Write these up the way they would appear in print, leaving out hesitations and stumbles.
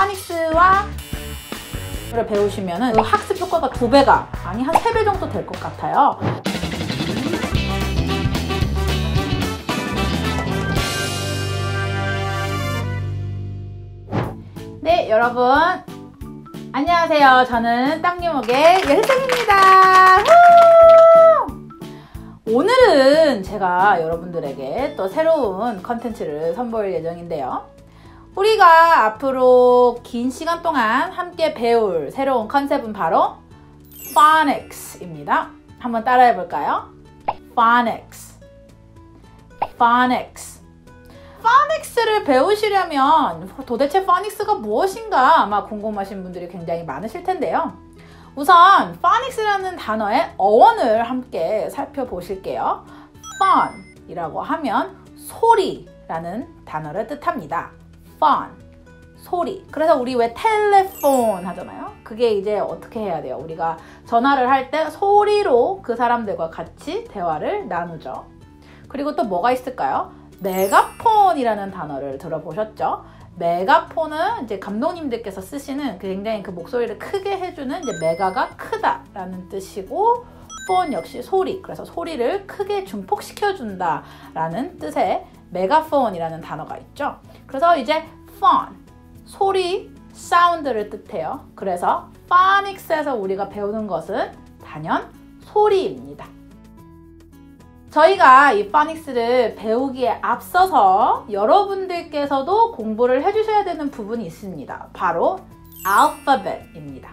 파닉스와 를 배우시면 학습 효과가 2배가 아니 한 3배 정도 될 것 같아요. 네, 여러분 안녕하세요. 저는 땅유목의 예슬쌤입니다. 오늘은 제가 여러분들에게 또 새로운 컨텐츠를 선보일 예정인데요. 우리가 앞으로 긴 시간 동안 함께 배울 새로운 컨셉은 바로 Phonics입니다. 한번 따라해 볼까요? Phonics. Phonics. Phonics를 배우시려면 도대체 Phonics가 무엇인가 아마 궁금하신 분들이 굉장히 많으실 텐데요. 우선 Phonics라는 단어의 어원을 함께 살펴보실게요. Phon 이라고 하면 소리라는 단어를 뜻합니다. Phon, 소리. 그래서 우리 왜 텔레폰 하잖아요. 그게 이제 어떻게 해야 돼요? 우리가 전화를 할 때 소리로 그 사람들과 같이 대화를 나누죠. 그리고 또 뭐가 있을까요? 메가폰이라는 단어를 들어보셨죠? 메가폰은 이제 감독님들께서 쓰시는 굉장히 그 목소리를 크게 해주는 이제 메가가 크다라는 뜻이고, 폰 역시 소리. 그래서 소리를 크게 증폭시켜준다라는 뜻의 메가폰이라는 단어가 있죠. 그래서 이제 phon, 소리, 사운드를 뜻해요. 그래서 Phonics에서 우리가 배우는 것은 단연 소리입니다. 저희가 이 Phonics를 배우기에 앞서서 여러분들께서도 공부를 해주셔야 되는 부분이 있습니다. 바로 알파벳입니다.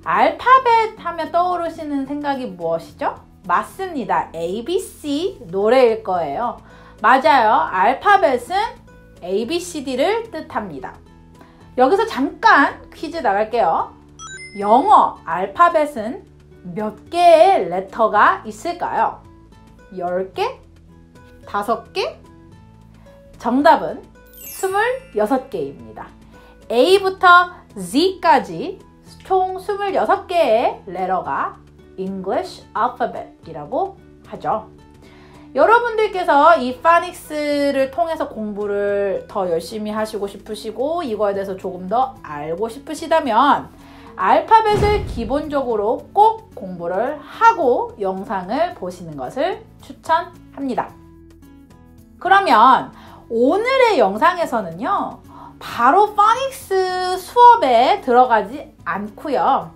알파벳 하면 떠오르시는 생각이 무엇이죠? 맞습니다. ABC 노래일 거예요. 맞아요. 알파벳은 ABCD를 뜻합니다. 여기서 잠깐 퀴즈 나갈게요. 영어 알파벳은 몇 개의 레터가 있을까요? 10개? 5개? 정답은 26개입니다. A부터 Z까지 총 26개의 레터가 English alphabet이라고 하죠. 여러분들께서 이 Phonics를 통해서 공부를 더 열심히 하시고 싶으시고 이거에 대해서 조금 더 알고 싶으시다면 알파벳을 기본적으로 꼭 공부를 하고 영상을 보시는 것을 추천합니다. 그러면 오늘의 영상에서는요, 바로 Phonics 수업에 들어가지 않고요.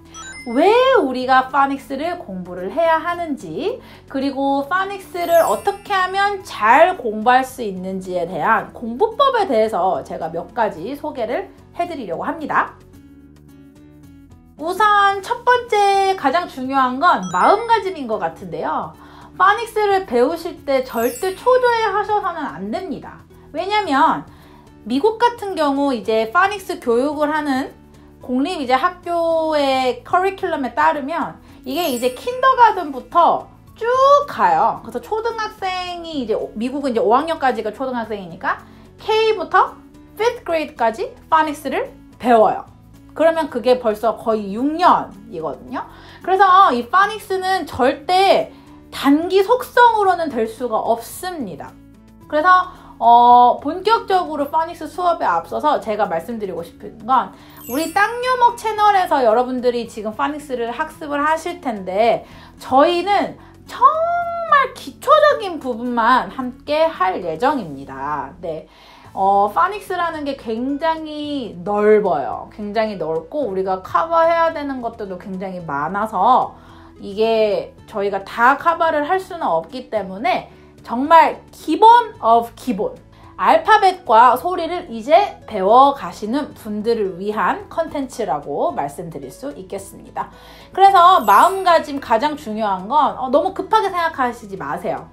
왜 우리가 Phonics를 공부를 해야 하는지, 그리고 Phonics를 어떻게 하면 잘 공부할 수 있는지에 대한 공부법에 대해서 제가 몇 가지 소개를 해드리려고 합니다. 우선 첫 번째 가장 중요한 건 마음가짐인 것 같은데요. Phonics를 배우실 때 절대 초조해 하셔서는 안 됩니다. 왜냐면 미국 같은 경우 이제 Phonics 교육을 하는 공립 이제 학교의 커리큘럼에 따르면 이게 이제 킨더가든부터 쭉 가요. 그래서 초등학생이 이제 미국은 이제 5학년까지가 초등학생이니까 K부터 5th grade까지 Phonics를 배워요. 그러면 그게 벌써 거의 6년이거든요. 그래서 이 Phonics는 절대 단기 속성으로는 될 수가 없습니다. 그래서 본격적으로 Phonics 수업에 앞서서 제가 말씀드리고 싶은 건 우리 땅유목 채널에서 여러분들이 지금 Phonics를 학습을 하실 텐데 저희는 정말 기초적인 부분만 함께 할 예정입니다. 네. Phonics라는 게 굉장히 넓어요. 굉장히 넓고 우리가 커버해야 되는 것들도 굉장히 많아서 이게 저희가 다 커버를 할 수는 없기 때문에 정말 기본 of 기본 알파벳과 소리를 이제 배워가시는 분들을 위한 컨텐츠라고 말씀드릴 수 있겠습니다. 그래서 마음가짐 가장 중요한 건 너무 급하게 생각하시지 마세요.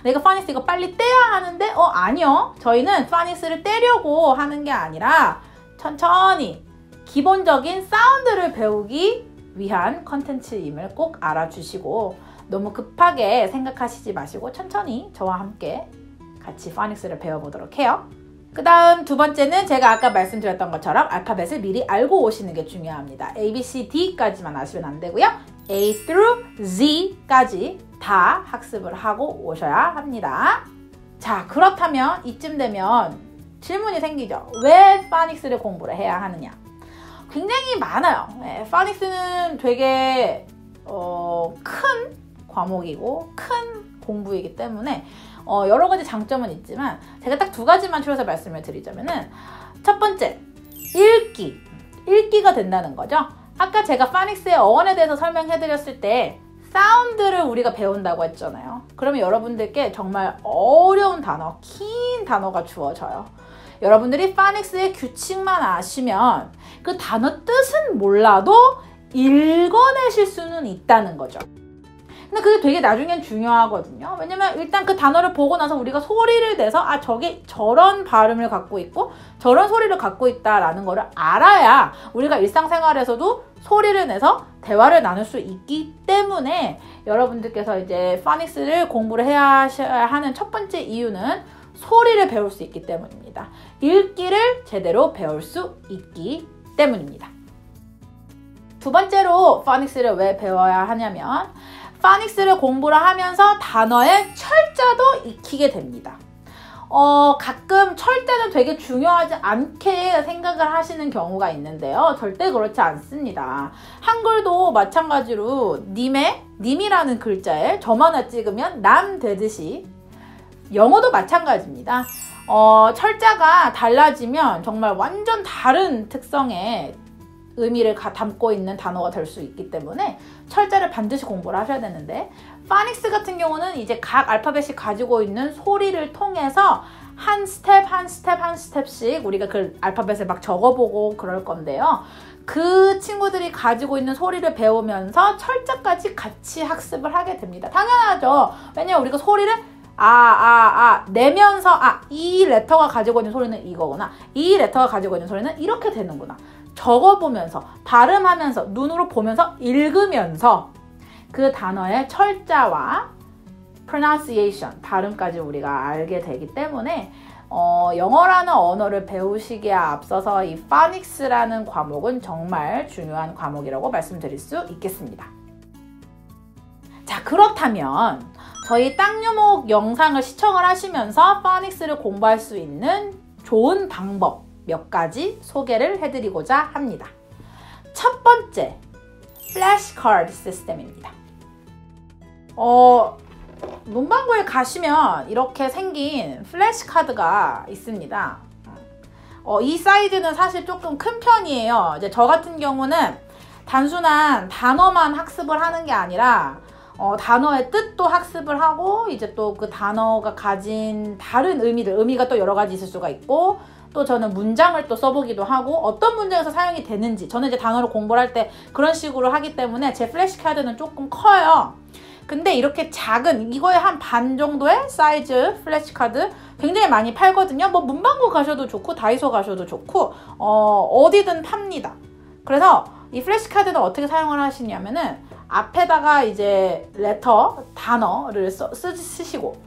내가 Phonics 이거 빨리 떼야 하는데 아니요. 저희는 Phonics를 떼려고 하는 게 아니라 천천히 기본적인 사운드를 배우기 위한 컨텐츠임을 꼭 알아주시고 너무 급하게 생각하시지 마시고 천천히 저와 함께 같이 Phonics를 배워보도록 해요. 그 다음 두 번째는 제가 아까 말씀드렸던 것처럼 알파벳을 미리 알고 오시는 게 중요합니다. A, B, C, D까지만 아시면 안 되고요. A through Z까지 다 학습을 하고 오셔야 합니다. 자, 그렇다면 이쯤 되면 질문이 생기죠. 왜 파닉스를 공부를 해야 하느냐? 굉장히 많아요. 파닉스는 되게 큰 과목이고 큰 공부이기 때문에 여러 가지 장점은 있지만 제가 딱 두 가지만 추려서 말씀을 드리자면은 첫 번째, 읽기가 된다는 거죠. 아까 제가 파닉스의 어원에 대해서 설명해 드렸을 때 사운드를 우리가 배운다고 했잖아요. 그러면 여러분들께 정말 어려운 단어, 긴 단어가 주어져요. 여러분들이 파닉스의 규칙만 아시면 그 단어 뜻은 몰라도 읽어내실 수는 있다는 거죠. 근데 그게 되게 나중엔 중요하거든요. 왜냐면 일단 그 단어를 보고 나서 우리가 소리를 내서 저게 저런 발음을 갖고 있고 저런 소리를 갖고 있다라는 거를 알아야 우리가 일상생활에서도 소리를 내서 대화를 나눌 수 있기 때문에 여러분들께서 이제 파닉스를 공부를 해야 하는 첫 번째 이유는 소리를 배울 수 있기 때문입니다. 읽기를 제대로 배울 수 있기 때문입니다. 두 번째로 파닉스를 왜 배워야 하냐면 파닉스를 공부를 하면서 단어의 철자도 익히게 됩니다. 가끔 철자는 되게 중요하지 않게 생각을 하시는 경우가 있는데요. 절대 그렇지 않습니다. 한글도 마찬가지로 님이라는 글자에 점 하나 찍으면 남 되듯이 영어도 마찬가지입니다. 철자가 달라지면 정말 완전 다른 특성의 의미를 담고 있는 단어가 될 수 있기 때문에 철자를 반드시 공부를 하셔야 되는데 파닉스 같은 경우는 이제 각 알파벳이 가지고 있는 소리를 통해서 한 스텝씩 우리가 그 알파벳을 막 적어보고 그럴 건데요. 그 친구들이 가지고 있는 소리를 배우면서 철자까지 같이 학습을 하게 됩니다. 당연하죠. 왜냐면 우리가 소리를 내면서 이 레터가 가지고 있는 소리는 이거구나. 이 레터가 가지고 있는 소리는 이렇게 되는구나. 적어보면서 발음하면서 눈으로 보면서 읽으면서 그 단어의 철자와 pronunciation 발음까지 우리가 알게 되기 때문에 영어라는 언어를 배우시기에 앞서서 이 파닉스라는 과목은 정말 중요한 과목이라고 말씀드릴 수 있겠습니다. 자, 그렇다면 저희 땅유목 영상을 시청을 하시면서 파닉스를 공부할 수 있는 좋은 방법 몇 가지 소개를 해드리고자 합니다. 첫 번째, 플래시카드 시스템입니다. 문방구에 가시면 이렇게 생긴 플래시카드가 있습니다. 이 사이즈는 사실 조금 큰 편이에요. 이제 저 같은 경우는 단순한 단어만 학습을 하는 게 아니라 단어의 뜻도 학습을 하고 이제 또 그 단어가 가진 다른 의미가 또 여러 가지 있을 수가 있고 또 저는 문장을 또 써보기도 하고 어떤 문장에서 사용이 되는지 저는 이제 단어를 공부를 할 때 그런 식으로 하기 때문에 제 플래시카드는 조금 커요. 근데 이렇게 작은 이거의 한 반 정도의 사이즈 플래시카드 굉장히 많이 팔거든요. 뭐 문방구 가셔도 좋고 다이소 가셔도 좋고 어디든 팝니다. 그래서 이 플래시카드는 어떻게 사용을 하시냐면은 앞에다가 이제 단어를 쓰시고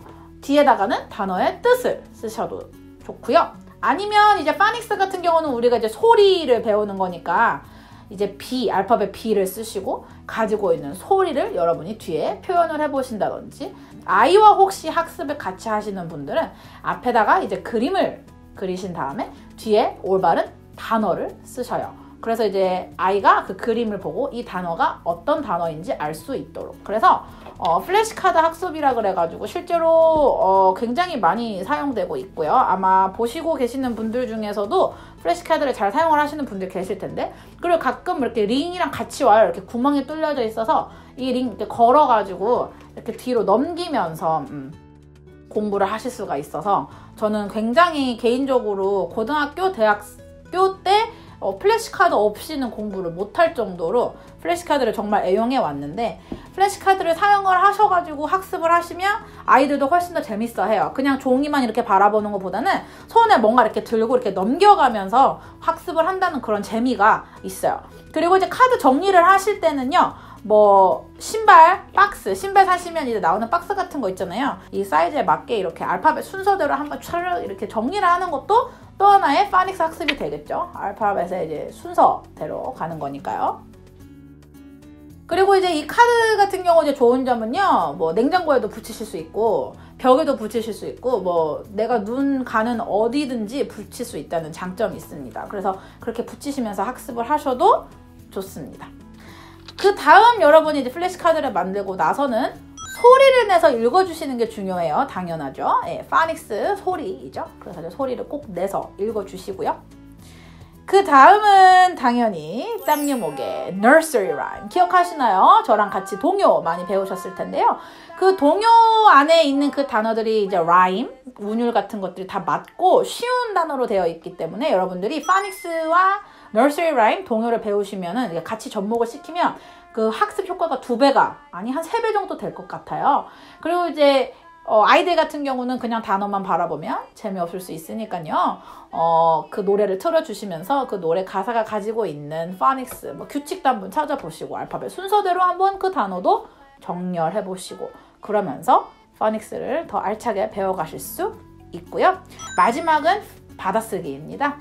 뒤에다가는 단어의 뜻을 쓰셔도 좋고요. 아니면 이제 파닉스 같은 경우는 우리가 이제 소리를 배우는 거니까 이제 알파벳 B를 쓰시고 가지고 있는 소리를 여러분이 뒤에 표현을 해보신다든지 아이와 혹시 학습을 같이 하시는 분들은 앞에다가 이제 그림을 그리신 다음에 뒤에 올바른 단어를 쓰셔요. 그래서 이제 아이가 그 그림을 보고 이 단어가 어떤 단어인지 알 수 있도록. 그래서 플래시카드 학습이라 그래가지고 실제로 굉장히 많이 사용되고 있고요. 아마 보시고 계시는 분들 중에서도 플래시카드를 잘 사용을 하시는 분들 계실 텐데 그리고 가끔 이렇게 링이랑 같이 와요. 이렇게 구멍이 뚫려져 있어서 이 링 이렇게 걸어가지고 이렇게 뒤로 넘기면서 공부를 하실 수가 있어서 저는 굉장히 개인적으로 고등학교, 대학교 때 플래시카드 없이는 공부를 못할 정도로 플래시카드를 정말 애용해 왔는데 플래시카드를 사용을 하셔가지고 학습을 하시면 아이들도 훨씬 더 재밌어 해요. 그냥 종이만 이렇게 바라보는 것보다는 손에 뭔가 이렇게 들고 이렇게 넘겨가면서 학습을 한다는 그런 재미가 있어요. 그리고 이제 카드 정리를 하실 때는요. 뭐 신발 사시면 이제 나오는 박스 같은 거 있잖아요. 이 사이즈에 맞게 이렇게 알파벳 순서대로 한번 촤르 이렇게 정리를 하는 것도 또 하나의 파닉스 학습이 되겠죠. 알파벳의 이제 순서대로 가는 거니까요. 그리고 이제 이 카드 같은 경우 이제 좋은 점은요, 뭐 냉장고에도 붙이실 수 있고 벽에도 붙이실 수 있고 뭐 내가 눈 가는 어디든지 붙일 수 있다는 장점이 있습니다. 그래서 그렇게 붙이시면서 학습을 하셔도 좋습니다. 그 다음 여러분이 이제 플래시카드를 만들고 나서는 소리를 내서 읽어주시는 게 중요해요. 당연하죠. 예, 파닉스 소리이죠. 그래서 이제 소리를 꼭 내서 읽어주시고요. 그 다음은 당연히 땀유목의 nursery rhyme 기억하시나요? 저랑 같이 동요 많이 배우셨을 텐데요. 그 동요 안에 있는 그 단어들이 이제 rhyme, 운율 같은 것들이 다 맞고 쉬운 단어로 되어 있기 때문에 여러분들이 파닉스와 nursery rhyme 동요를 배우시면은 같이 접목을 시키면 그 학습 효과가 2배가 아니 한 3배 정도 될 것 같아요. 그리고 이제 아이들 같은 경우는 그냥 단어만 바라보면 재미없을 수 있으니까요. 그 노래를 틀어주시면서 그 노래 가사가 가지고 있는 파닉스, 뭐 규칙도 한번 찾아보시고 알파벳 순서대로 한번 그 단어도 정렬해보시고 그러면서 파닉스를 더 알차게 배워가실 수 있고요. 마지막은 받아쓰기입니다.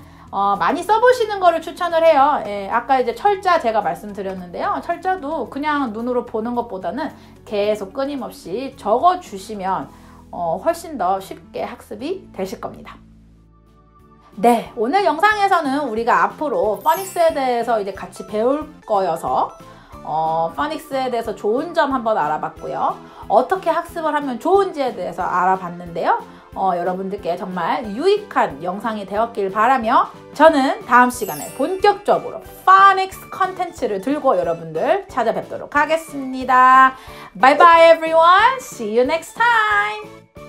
많이 써보시는 거를 추천을 해요. 예, 아까 이제 철자 제가 말씀드렸는데요. 철자도 그냥 눈으로 보는 것보다는 계속 끊임없이 적어주시면 훨씬 더 쉽게 학습이 되실 겁니다. 네, 오늘 영상에서는 우리가 앞으로 파닉스에 대해서 이제 같이 배울 거여서 파닉스에 대해서 좋은 점 한번 알아봤고요. 어떻게 학습을 하면 좋은지에 대해서 알아봤는데요. 여러분들께 정말 유익한 영상이 되었길 바라며 저는 다음 시간에 본격적으로 파닉스 컨텐츠를 들고 여러분들 찾아뵙도록 하겠습니다. Bye bye everyone. See you next time.